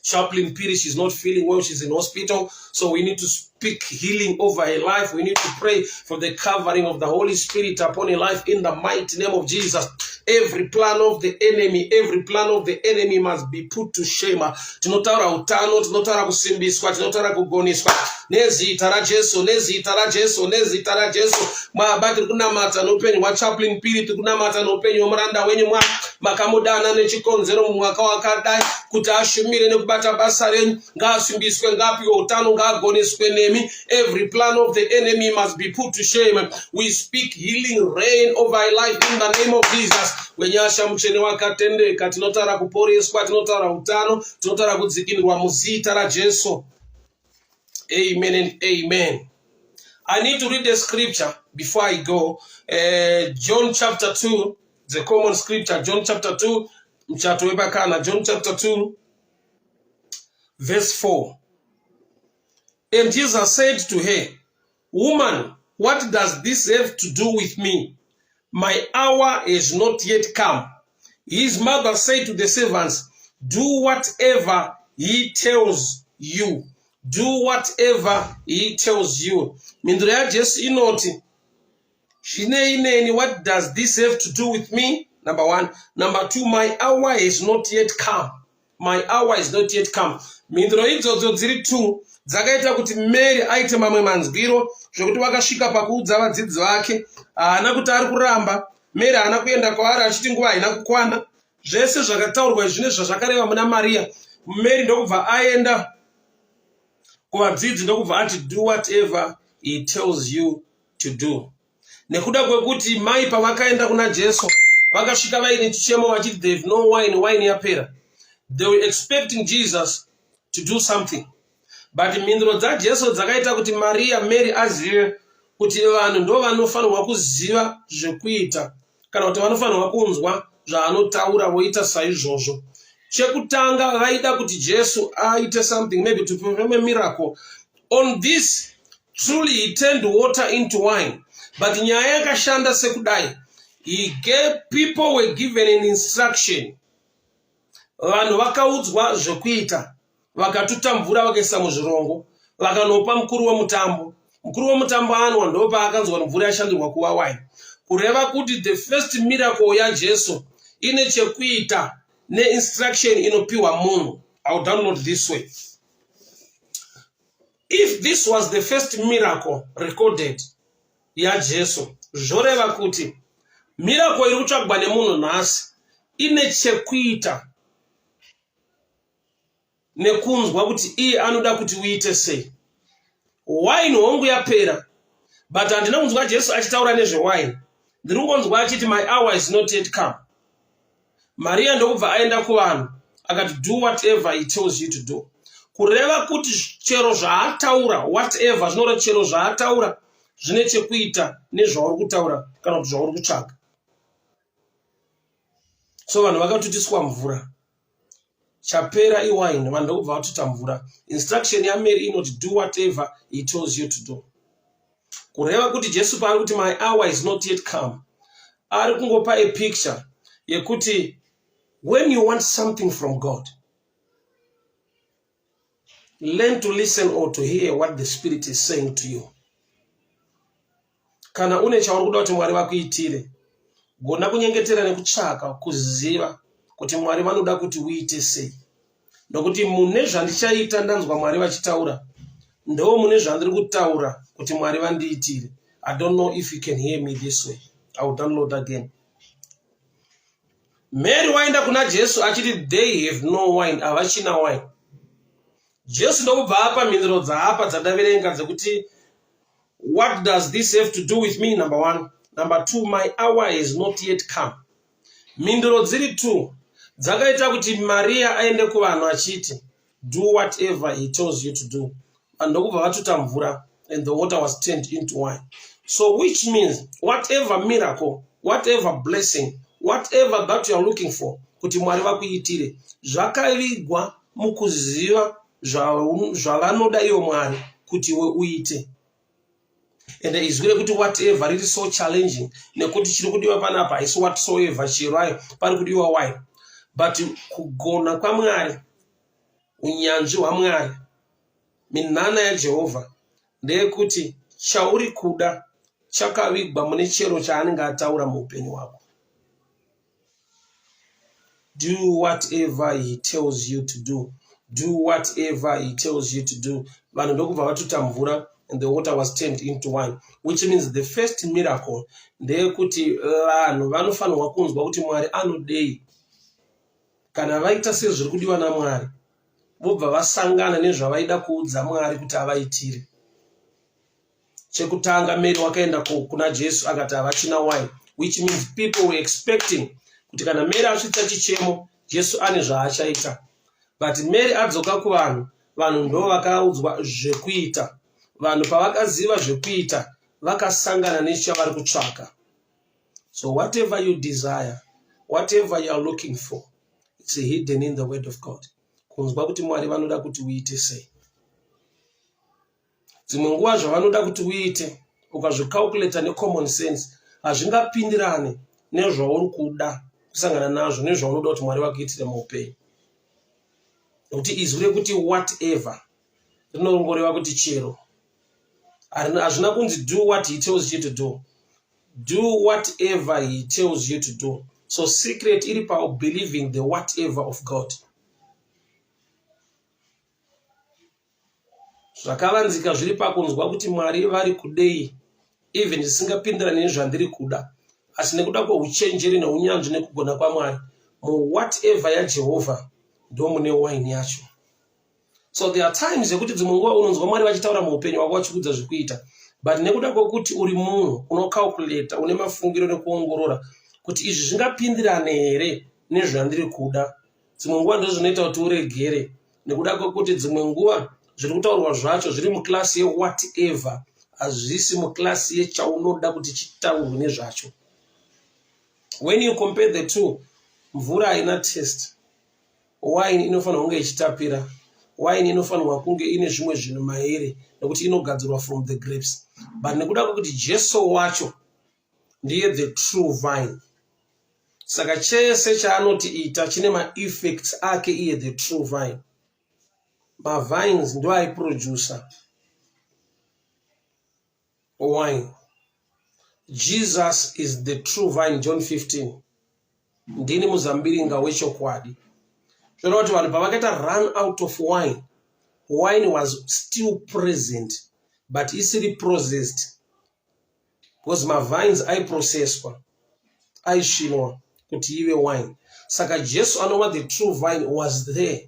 Chaplain Piri, she's not feeling well, she's in hospital. So we need to speak healing over her life. We need to pray for the covering of the Holy Spirit upon her life in the mighty name of Jesus. Every plan of the enemy must be put to shame. Tinotaura utano, tinotaura kusimbiswa, tinotaura kugoniswa. Nezita ra Jesu, nezita ra Jesu, nezita ra Jesu. Mwabati kunamata nopenyu wa Chaplain Piri, kunamata nopenyu wa muranda wenyu mwa makamudana nechikonzero mwaka wakadai kuti ashumire nekubata basa renyu. Ngasimbiswe, ngapiwe utano, ngagoniswe nemi. Every plan of the enemy must be put to shame. We speak healing rain over our life in the name of Jesus. Wenyasha mchene wakatendeka, tinotara kuporeswa, tinotara utano, tinotara kudzikinirwa muzita ra Jesu. Amen and amen. I need to read the scripture before I go. John chapter 2, the common scripture. John chapter 2, John chapter 2, verse 4. And Jesus said to her, "Woman, what does this have to do with me? My hour is not yet come." His mother said to the servants, "Do whatever he tells you." Do whatever he tells you. Mindro ya Jesu inoti. Shine, what does this have to do with me? Number one. Number two, my hour is not yet come. My hour is not yet come. Mindro idzodzo dziri tu. Dzakaita kuti Mary aite mamwe manzwiro zvokuti wakasvika pakuudza vadzidzi vake haana kuti ari kuramba. Mary haana kuenda kwaari achiti nguva haina kukwana. Zvese zvakataurwa zvine zvazvakareva muna Maria. Mary ndokubva aenda kuvadzidzi ndokubva ati, "Do whatever he tells you to do." Nekuda kwekuti mai pavakaenda kuna Jesu vakasvika vaine chichemo vachiti, "There is no wine, wine yapera." They were expecting Jesus to do something. But mindro dza Jesu dzakaita kuti Mary azive kuti vanhu ndo vanofanirwa kuziva zvekuita kana kuti vanofanirwa kunzwa zvaanotaura voita saizvozvo. Chekutanga vaida kuti Jesu aite something, maybe to perform a miracle. On this, truly he turned water into wine. But nyaya yakashanda sekudai. People were given an instruction. Vanhu vakaudzwa zvekuita. Vakatuta mvura vakaisa muzvirongo. Vakanopa mukuru wemutambo. Mukuru wemutambo anwa ndopa akanzwa mvura yashandirwa kuva wine. Kureva kuti the first miracle ya Jesu ine chekuita ne instruction inopiwa munhu. I will download this way. If this was the first miracle recorded ya Jesu, zvoreva kuti miracle iri kutsvagwa nemunhu nhasi ine chekuita nekunzwa kuti iye anoda kuti uite sei. Wine hongu yapera, but handina kunzwa Jesu achitaura nezvewine. Ndiri kungonzwa achiti, "My hour is not yet come." Maria ndokubva aenda kuvanhu akati, "Do whatever he tells you to do." Kureva kuti chero zvaataura, whatever zvinova chero zvaataura zvine chekuita nezvauri kutaura kana kuti zvauri kutsvaga. So vanhu vakatutiswa mvura. Chapera iwine, vanhu ndokubva vatuta mvura. Instruction yaMary inoti, "Do whatever he tells you to do." Kureva kuti Jesu paari kuti "My hour is not yet come," ari kungopa a picture yekuti when you want something from God, learn to listen or to hear what the Spirit is saying to you. Kana une chauri kuda kuti Mwari vakuitire, gona kunyengetera nekutsvaka kuziva kuti Mwari vanoda kuti uite sei. Nokuti mune zvandichaita ndanzwa Mwari vachitaura, ndo mune zvandiri kutaura kuti Mwari vandiitire. I don't know if you can hear me this way. I will download again. Mary waenda kuna Jesu achiti, "They have no wine," havachina wine. Jesu ndokubva apa mhinduro dzaapa dzadaverenga dzekuti, "What does this have to do with me?" Number one. Number two, my hour is not yet come. Mhinduro dziri two dzakaita kuti Maria aende kuvanhu achiti, "Do whatever he tells you to do." And ndokubva vatuta mvura, and the water was turned into wine. So which means whatever miracle, whatever blessing, whatever that you are looking for, kuti Mwari vakuitire, zvakavigwa mukuziva zvavanoda ivo Mwari kuti uite. And izwire kuti whatever it is so challenging, nekuti chiri kudiwa panapa is whatsoever chirayo pari kudiwa wine. But kugona kwaMwari unyanzvi hwaMwari, minhana yaJehovha ndeyekuti chauri kuda chakavigwa mune chero chaanenge ataura muupenyu hwako. Do whatever he tells you to do. Do whatever he tells you to do. Vanhu ndokubva vatuta mvura and the water was turned into wine, which means the first miracle ndeyekuti vanhu vanofanirwa kunzwa kuti Mwari anodei. Kana vaita sezviri kudiwa naMwari, vobva vasangana nezvavaida kuudza Mwari kuti avaitire. Chekutanga Mary wakaenda kuna Jesu akati havachina wine, which means people were expecting kuti kana Mary asvitsa chichemo Jesu ane zvaachaita. But Mary adzoka kuvanhu, vanhu ndo vakaudzwa zvekuita. Vanhu pavakaziva zvekuita vakasangana nechavari kutsvaka. So whatever you desire, whatever you are looking for, it's hidden in the word of God. Kunzwa kuti Mwari vanoda kuti uite sei. Dzimwe nguva zvavanoda kuti uite ukazvicalculate necommon sense hazvingapindirane nezvauri kuda kusangana nazvo nezvaunoda kuti Mwari vakuitire muupenyu. Nokuti izwi rekuti whatever rinongoreva kuti chero. Hazvina kunzi do what he tells you to do. Do whatever he tells you to do. So secret iri pa believing the whatever of God. Zvakavanzika zviri pakunzwa kuti Mwari vari kudei, even zvisingapindirane nezvandiri kuda, asi nekuda kweuchenjeri neunyanzvi nekugona kwaMwari, mu whatever yaJehovha ndo mune wine yacho. So there are times yekuti dzimwe nguva unonzwa Mwari vachitaura muupenyu wako vachikudza zvekuita, but nekuda kwokuti uri munhu unocalculate, une mafungiro nekuongorora kuti izvi zvingapindirane here nezvandiri kuda, dzimwe nguva ndizvo zvinoita kuti uregere, nekuda kwokuti dzimwe nguva zviri kutaurwa zvacho zviri muklasi ye-whatever, hazvisi muklasi yechaunoda kuti chitaurwe nezvacho. When you compare the two, mvura haina taste, wine inofanirwa kunge ichitapira, wine inofanirwa kunge ine zvimwe zvinhu mairi nekuti inogadzirwa from the grapes. But nekuda kwokuti Jesu wacho ndiye the true vine, saka chese chaanoti ita chine ma-effects ake iye the true vine. Ma-vines ndo aiproducer wine. Jesus is the true vine, John 15. Ndini muzambiringa wechokwadi. Zvoreva kuti vanhu pavakaita run out of wine, wine was still present but isiri processed, because ma-vines aiprocesswa, aisvinwa kuti ive wine. Saka Jesu anova the true vine was there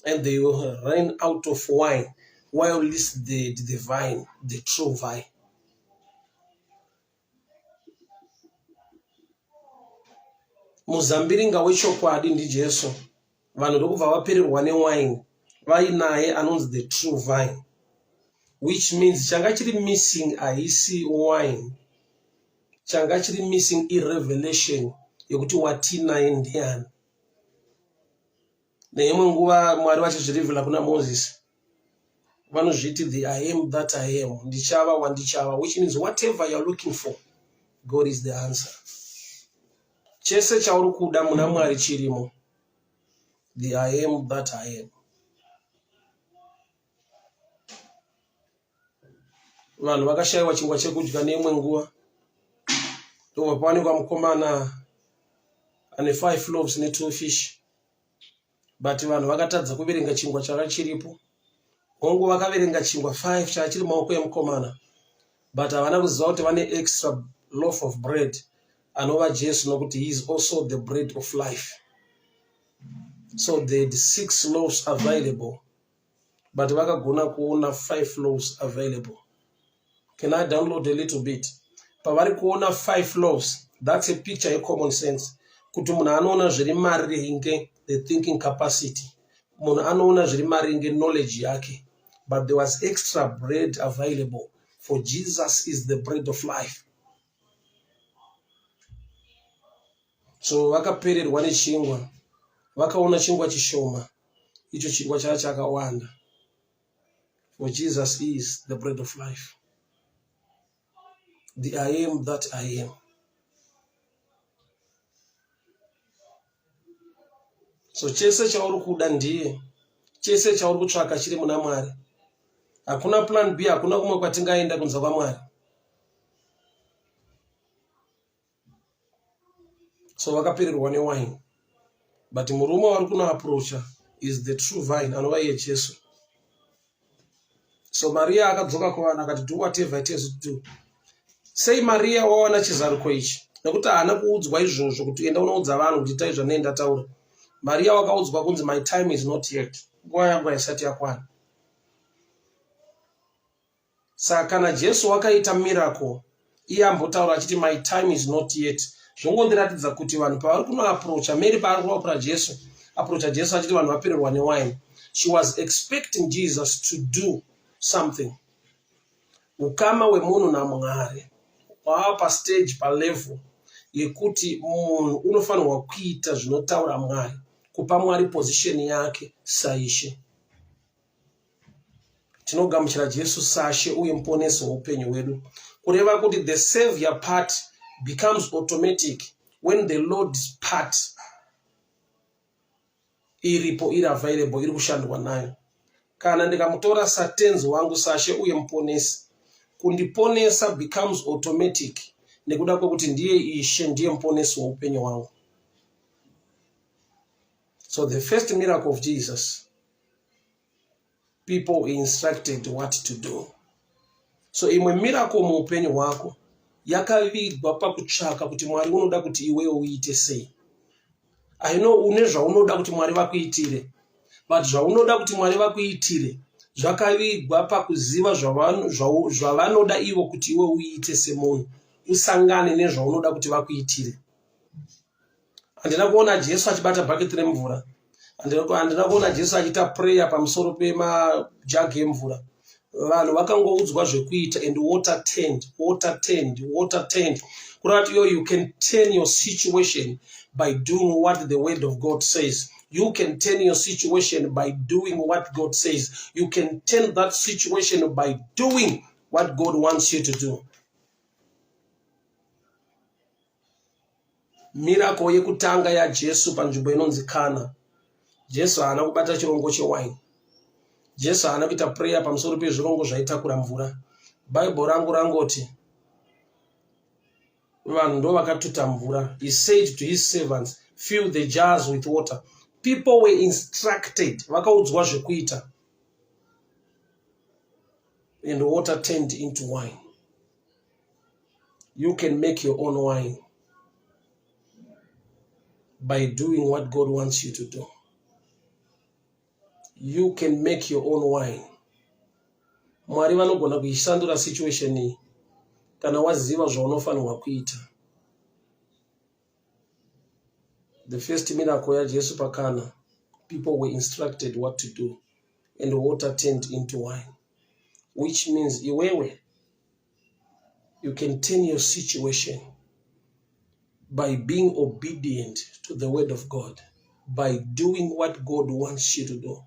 and they ran out of wine, while this the vine, the true vine. Muzambiringa wechokwadi ndi Jesu. Vanhu ndokubva vapererwa newine, vainaye anonzi the true vine, which means changa chiri missing haisi wine, changa chiri missing irrevelation yekuti watinaye ndiani. Neimwe nguva Mwari vachizvirevhera kuna Moses, vanozviti the I am that I am, ndichava wandichava, which means whatever you are looking for, God is the answer. Chese chauri kuda muna Mwari chirimo, the I am that I am. Vanhu vakashayiwa chingwa chekudya neimwe nguva, ndobva pawanikwa mukomana ane 5 loaves ne 2 fish. But vanhu vakatadza kuverenga chingwa changa chiripo. Hongu vakaverenga chingwa 5 changa chiri maoko emukomana, but havana kuziva kuti vane extra loaf of bread anova Jesu, nokuti he is also the bread of life. So they had 6 loaves available, but vakagona kuona 5 loaves available. Can I download a little bit? Pavari kuona 5 loaves, that's a picture of common sense. Kuti munhu anoona zviri maringe the thinking capacity, munhu anoona zviri maringe knowledge yake, but there was extra bread available, for Jesus is the bread of life. So vakapererwa nechingwa, vakaona chingwa chishoma, icho chingwa chava chakawanda, for Jesus is the bread of life, the I am that I am. So chese chauri kuda ndiye, chese chauri kutsvaka chiri muna Mwari. Hakuna plan B, hakuna kumwe kwatingaenda kunze kwaMwari. So vakapererwa newine. But murume wari kunoaprocha is the true vine, anova iye Jesu. So Maria akadzoka kuvanhu akati, do whatever it is to do. Sei Maria wawana chizaruko ichi? Nekuti haana kuudzwa izvozvo kuti enda unoudza vanhu kuti itai zvanei taura. Maria wakaudzwa kunzi my time is not yet. Nguva yangu haisati yakwana. Saka kana Jesu wakaita miracle, iye ambotaura achiti my time is not yet. Zvongondiratidza kuti vanhu pavari kunoaprocha, Mary paari kuaprocha Jesu achiti vanhu vapererwa newine. She was expecting Jesus to do something. Ukama hwemunhu naMwari wava pastage palevel yekuti munhu unofanirwa kuita zvinotaura Mwari, kupa Mwari position yake saishe. Tinogamuchira Jesu sashe uye muponesi weupenyu hwedu. Kureva kuti the savior part becomes automatic when the Lord's part iripo, iri available, iri kushandwa nayo. Kana ndikamutora satenzi wangu sashe uye muponesi, kundiponesa becomes automatic nekuda kwekuti ndiye ishe, ndiye muponesi weupenyu wangu. So the first miracle of Jesus, people were instructed what to do. So imwe miracle muupenyu hwako yakavigwa pakutsvaka kuti Mwari unoda kuti iwe uite sei. I know une zvaunoda kuti Mwari vakuitire, but zvaunoda kuti Mwari vakuitire zvakavigwa pakuziva zvavanoda ivo kuti iwe uite semunhu, usangane nezvaunoda kuti vakuitire. Handina kuona Jesu achibata bhaketi remvura. Handina kuona Jesu achiita prayer pamusoro pemajagi emvura. Vanhu vakangoudzwa zvekuita and water turned. Kurati you can turn your situation by doing what the word of God says. You can turn your situation by doing what God says. You can turn that situation by doing what God wants you to do. Miracle yekutanga ya Jesu panzvimbo inonzi Kana. Jesu haana kubata chirongo chewine. Jesu haana kuita prayer pamusoro pezvirongo zvaitakura mvura. Bible rangu rangoti vanhu ndo vakatuta mvura. He said to his servants, fill the jars with water. People were instructed, vakaudzwa zvekuita. And the water turned into wine. You can make your own wine by doing what God wants you to do. You can make your own wine. Mwari vanogona kuishandura situation iyi kana waziva zvaunofanirwa kuita. The first miracle ya Jesu pakana, people were instructed what to do and the water turned into wine, which means iwewe, you can turn your situation by being obedient to the word of God, by doing what God wants you to do.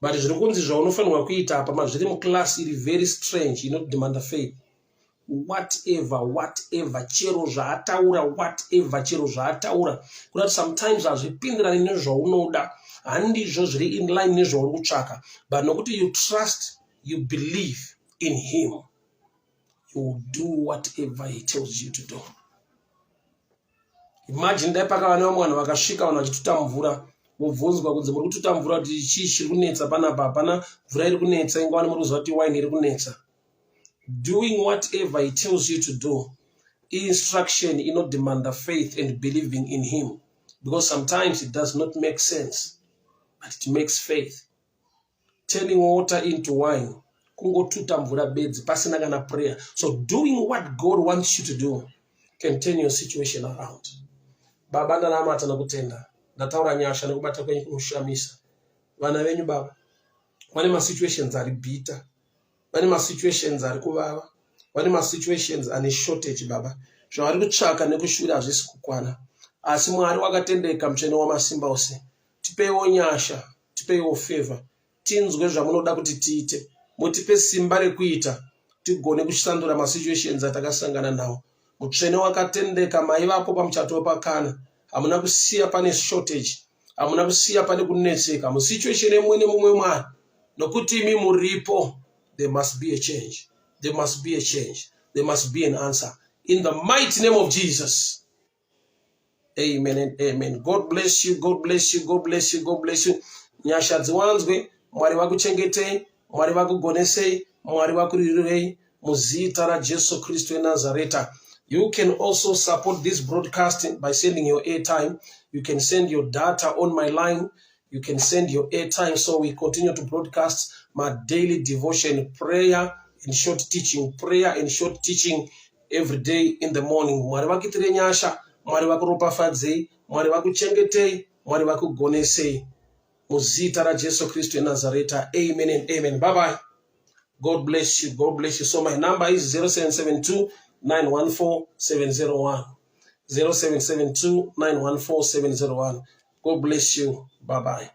But zvirikunzi zvaunofanirwa kuita apa mazviri muclass iri very strange, inodemanda faith. Whatever, chero zvaataura. Kurati sometimes hazvipindirani nezvaunoda, handizvo zviri in line nezvauri kutsvaka. But nokuti you trust, you believe in him, you will do whatever he tells you to do. Imagine dai pakava nevamwe vanhu vakasvika vanhu vachituta mvura, vobvunzwa kunzi muri kututa mvura kuti chii chiri kunetsa panapa, hapana mvura iri kunetsa, ingava muri kuziva kuti wine iri kunetsa. Doing whatever he tells you to do, instruction inodemanda faith and believing in him, because sometimes it does not make sense, but it makes faith. Turning water into wine, kungotuta mvura bedzi pasina kana prayer. So doing what God wants you to do can turn your situation around. Baba ndanamata nakutenda, ndataura nyasha nekubata kwenyu kunoshamisa. Vana venyu baba, vane situations ari bitter, vane situations ari kuvava, vane situations ane shortage baba. Zvavari kutsvaka nekushuvira hazvisi kukwana. Asi Mwari wakatendeka, mutsvene wamasimba ose, tipeiwo nyasha, tipeiwo favor, tinzwe zvamunoda kuti tiite, mutipe simba rekuita, tigone kushandura situations atakasangana nawo. Mutsvene wakatendeka, mai vapo pamuchato wepakana, hamuna kusiya pane shortage, Amuna kusiya pane kunetseka. Mu situation emwe nemumwe mwana. Nokuti imi muripo. There must be a change. There must be a change. There must be an answer. In the mighty name of Jesus. Amen and amen. God bless you. God bless you. God bless you. God bless you. Nyasha dziwanzwe. Mwari vakuchengetei. Mwari vakugonesei. Mwari vakurirei. Muzita ra Jesu Kristu e Nazareta. You can also support this broadcasting by sending your airtime. You can send your data on my line. You can send your airtime. So we continue to broadcast my daily devotion, prayer and short teaching. Prayer and short teaching every day in the morning. Mwari vakitire nyasha. Mwari vakuropafadzei. Mwari vakuchengetei. Mwari vakugonesei. Muzita ra Jesu Kristu e Nazareta. Amen and amen. Bye bye. God bless you. God bless you. So my number is 0772 914 701. 0772 914 701. God bless you. Bye bye.